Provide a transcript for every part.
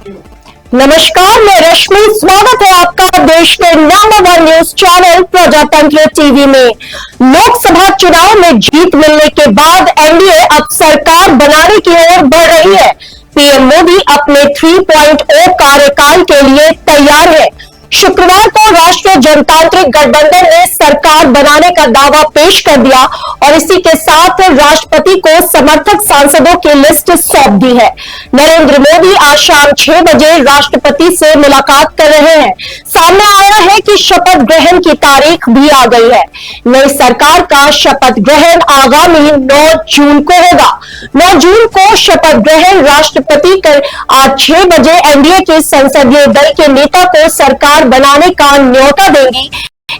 नमस्कार, मैं रश्मि। स्वागत है आपका देश के नंबर 1 न्यूज चैनल प्रजातंत्र टीवी में। लोकसभा चुनाव में जीत मिलने के बाद एनडीए अब सरकार बनाने की ओर बढ़ रही है। पीएम मोदी अपने 3.0 कार्यकाल के लिए तैयार है। शुक्रवार को राष्ट्रीय जनतांत्रिक गठबंधन ने सरकार बनाने का दावा पेश कर दिया और इसी के साथ राष्ट्रपति को समर्थक सांसदों की लिस्ट सौंप दी है। नरेंद्र मोदी आज शाम 6 बजे राष्ट्रपति से मुलाकात कर रहे हैं। सामने आया है कि शपथ ग्रहण की तारीख भी आ गई है। नई सरकार का शपथ ग्रहण आगामी 9 जून को होगा। 9 जून को शपथ ग्रहण राष्ट्रपति कर आज 6 बजे एनडीए के संसदीय दल के नेता को सरकार बनाने का न्योता देंगी।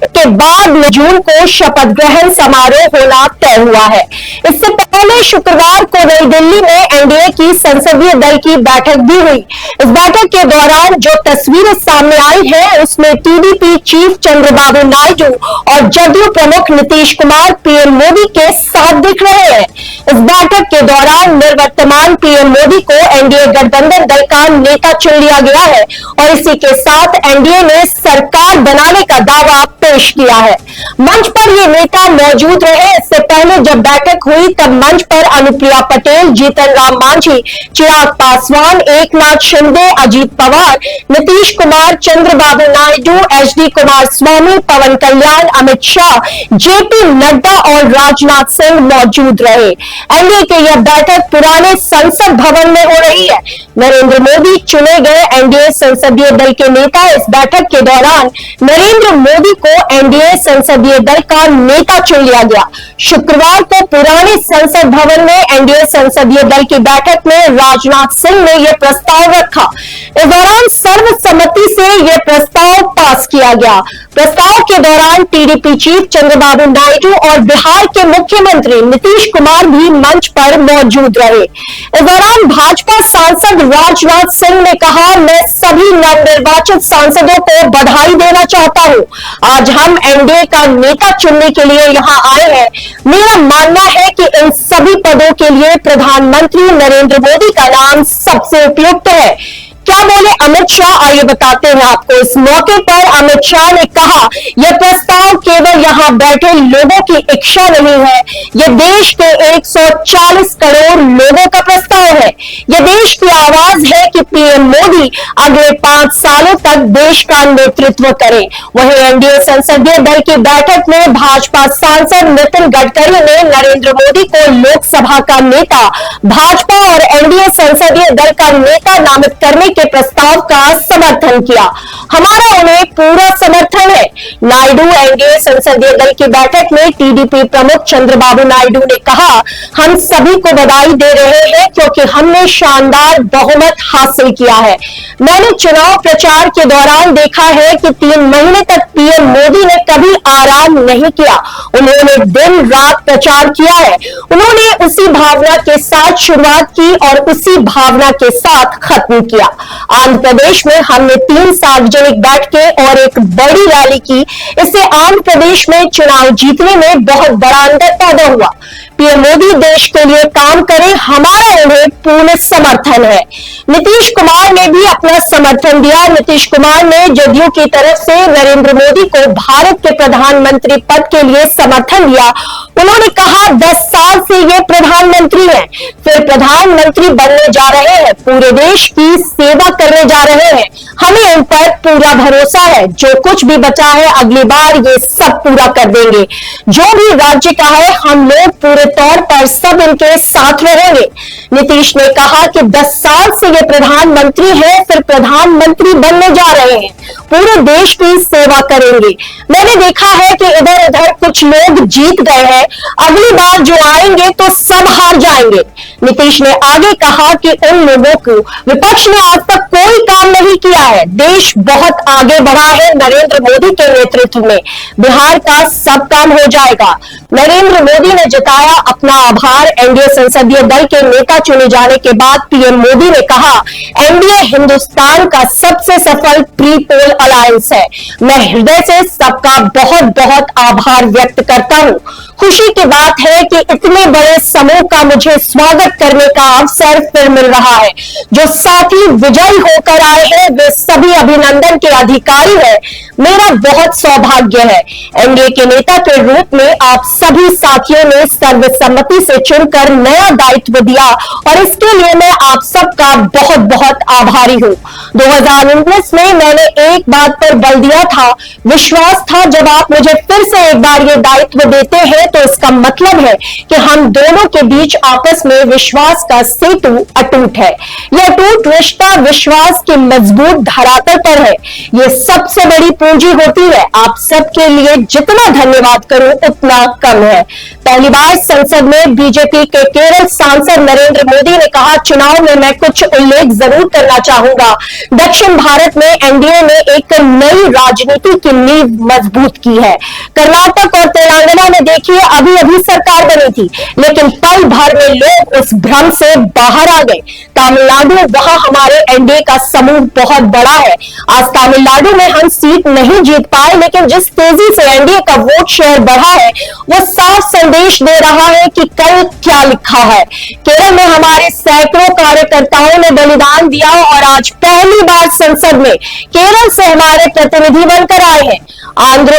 के बाद 9 जून को शपथ ग्रहण समारोह होना तय हुआ है। इससे पहले शुक्रवार को नई दिल्ली में एनडीए की संसदीय दल की बैठक भी हुई। इस बैठक के दौरान जो तस्वीरें सामने आई है उसमें टीडीपी चीफ चंद्रबाबू नायडू और जदयू प्रमुख नीतीश कुमार पीएम मोदी के साथ दिख रहे हैं। इस बैठक के दौरान निवर्तमान पीएम मोदी को एनडीए गठबंधन दल का नेता चुन लिया गया है और इसी के साथ एनडीए ने सरकार बनाने का दावा पेश किया है। मंच पर ये नेता मौजूद रहे। इससे पहले जब बैठक हुई तब मंच पर अनुप्रिया पटेल, जीतन राम मांझी, चिराग पासवान, एकनाथ शिंदे, अजीत पवार, नीतीश कुमार, चंद्रबाबू नायडू, एचडी कुमार स्वामी, पवन कल्याण, अमित शाह, जेपी नड्डा और राजनाथ सिंह मौजूद रहे। एनडीए की यह बैठक पुराने संसद भवन में हो रही है। नरेंद्र मोदी चुने गए एनडीए संसदीय दल के नेता। इस बैठक के दौरान नरेंद्र मोदी को एनडीए संसदीय दल का नेता चुन लिया गया। शुक्रवार को पुराने संसद भवन में एनडीए संसदीय दल की बैठक में राजनाथ सिंह ने यह प्रस्ताव रखा। इस दौरान सर्वसम्मति से यह प्रस्ताव पास किया गया। प्रस्ताव के दौरान टीडीपी चीफ चंद्रबाबू नायडू और बिहार के मुख्यमंत्री नीतीश कुमार भी मंच पर मौजूद रहे। इस दौरान भाजपा सांसद राजनाथ सिंह ने कहा, मैं सभी नवनिर्वाचित सांसदों को बधाई देना चाहता हूं। आज हम एनडीए का नेता चुनने के लिए यहां आए हैं। मेरा मानना है कि इन सभी पदों के लिए प्रधानमंत्री नरेंद्र मोदी का नाम सबसे उपयुक्त है। क्या बोले अमित शाह, आइए बताते हैं आपको। इस मौके पर अमित शाह ने कहा, यह प्रस्ताव केवल यहां बैठे लोगों की इच्छा नहीं है, यह देश के 140 करोड़ लोगों का प्रस्ताव है। यह देश की आवाज है कि पीएम मोदी अगले 5 सालों तक देश का नेतृत्व करें। वहीं एनडीए संसदीय दल की बैठक में भाजपा सांसद नितिन गडकरी ने नरेंद्र मोदी को लोकसभा का नेता, भाजपा और एनडीए संसदीय दल का नेता नामित करने के प्रस्ताव का समर्थन किया। हमारा उन्हें पूरा समर्थन है। नायडू एनडीए संसदीय दल की बैठक में टीडीपी प्रमुख चंद्रबाबू नायडू ने कहा, हम सभी को बधाई दे रहे हैं क्योंकि हमने शानदार बहुमत हासिल किया है। मैंने चुनाव प्रचार के दौरान देखा है कि 3 महीने तक पीएम मोदी ने कभी आराम नहीं किया। उन्होंने दिन रात प्रचार किया है। उन्होंने उसी भावना के साथ शुरुआत की और उसी भावना के साथ खत्म किया। आंध्र प्रदेश में हमने 3 सार्वजनिक बैठकें और एक बड़ी रैली की। इससे आंध्र प्रदेश में चुनाव जीतने में बहुत बड़ा अंतर पैदा हुआ। पीएम मोदी देश के लिए काम करें, हमारा उन्हें पूर्ण समर्थन है। नीतीश कुमार ने भी अपना समर्थन दिया। नीतीश कुमार ने जदयू की तरफ से नरेंद्र मोदी को भारत के प्रधानमंत्री पद के लिए समर्थन दिया। उन्होंने कहा, 10 साल से ये प्रधानमंत्री हैं, फिर प्रधानमंत्री बनने जा रहे हैं, पूरे देश की सेवा करने जा रहे हैं। हमें उन पर पूरा भरोसा है। जो कुछ भी बचा है अगली बार ये सब पूरा कर देंगे। जो भी राज्य का है हम लोग पूरे तौर पर सब इनके साथ रहेंगे। नीतीश ने कहा कि 10 साल से ये प्रधानमंत्री है, फिर प्रधानमंत्री बनने जा रहे हैं, पूरे देश की सेवा करेंगे। मैंने देखा है कि इधर उधर कुछ लोग जीत गए हैं, अगली बार जो आएंगे तो सब हार जाएंगे। नीतीश ने आगे कहा कि उन लोगों को विपक्ष ने आज तक कोई काम नहीं किया है। देश बहुत आगे बढ़ा है नरेंद्र मोदी के नेतृत्व में। बिहार का सब काम हो जाएगा। नरेंद्र मोदी ने जताया अपना आभार। एनडीए संसदीय दल के नेता चुने जाने के बाद पीएम मोदी ने कहा, एनडीए हिंदुस्तान का सबसे सफल प्री पोल अलायंस है। मैं हृदय से सबका बहुत बहुत आभार व्यक्त करता हूं। खुशी की बात है कि इतने बड़े समूह का मुझे स्वागत करने का अवसर फिर मिल रहा है। जो साथी विजयी होकर आए हैं वे सभी अभिनंदन के अधिकारी हैं। मेरा बहुत सौभाग्य है। एनडीए के नेता के रूप में आप सभी साथियों ने सर्वसम्मति से चुनकर नया दायित्व दिया और इसके लिए मैं आप सबका बहुत बहुत आभारी हूं। 2019 में मैंने एक बात पर बल दिया था, विश्वास था। जब आप मुझे फिर से एक बार ये दायित्व देते हैं तो इसका मतलब है कि हम दोनों के बीच आपस में विश्वास का सेतु अटूट है। यह अटूट रिश्ता विश्वास की मजबूत धरातल पर है। यह सबसे बड़ी पूंजी होती है। आप सबके लिए जितना धन्यवाद करूं उतना कम है। पहली बार संसद में बीजेपी के केरल सांसद नरेंद्र मोदी ने कहा, चुनाव में मैं कुछ उल्लेख जरूर करना चाहूंगा। दक्षिण भारत में एनडीए ने एक नई राजनीति की नींव मजबूत की है। कर्नाटक और तेलंगाना में देखिए अभी अभी सरकार बनी थी, लेकिन पल भर में लोग उस भ्रम से बाहर आ गए। तमिलनाडु, वहां हमारे एनडीए का समूह बहुत बड़ा है। आज तमिलनाडु में हम सीट नहीं जीत पाए, लेकिन जिस तेजी से एनडीए का वोट शेयर बढ़ा है वो साफ संदेश दे रहा है कि कल क्या लिखा है। केरल में हमारे सैकड़ों कार्यकर्ताओं ने बलिदान दिया और आज पहली बार संसद में केरल से हमारे प्रतिनिधि बनकर आए हैं। आंध्र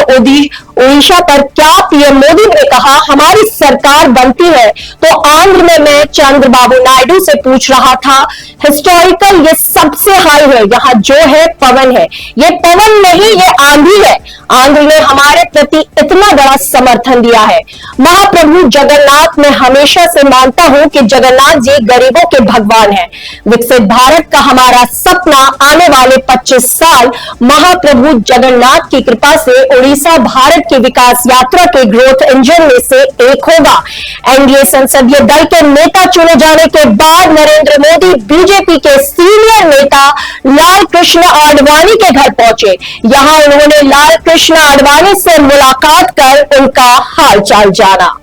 ओडिशा पर क्या पीएम मोदी ने कहा, हमारी सरकार बनती है तो आंध्र में मैं चंद्रबाबू नायडू से पूछ रहा था, हिस्टोरिकल ये सबसे हाई है, यहाँ जो है पवन है। ये पवन नहीं, ये आंधी है। आंध्र ने हमारे प्रति इतना बड़ा समर्थन दिया है। महाप्रभु जगन्नाथ, मैं हमेशा से मानता हूं कि जगन्नाथ जी गरीबों के भगवान हैं। विकसित भारत का हमारा सपना आने वाले 25 साल महाप्रभु जगन्नाथ की कृपा से उड़ीसा भारत की विकास यात्रा के ग्रोथ इंजन में से एक होगा। एनडीए संसदीय दल के नेता चुने जाने के बाद नरेंद्र मोदी बीजेपी के सीनियर नेता लाल कृष्ण आडवाणी के घर पहुंचे। यहां उन्होंने लाल कृष्ण आडवाणी से मुलाकात कर उनका हालचाल जाना।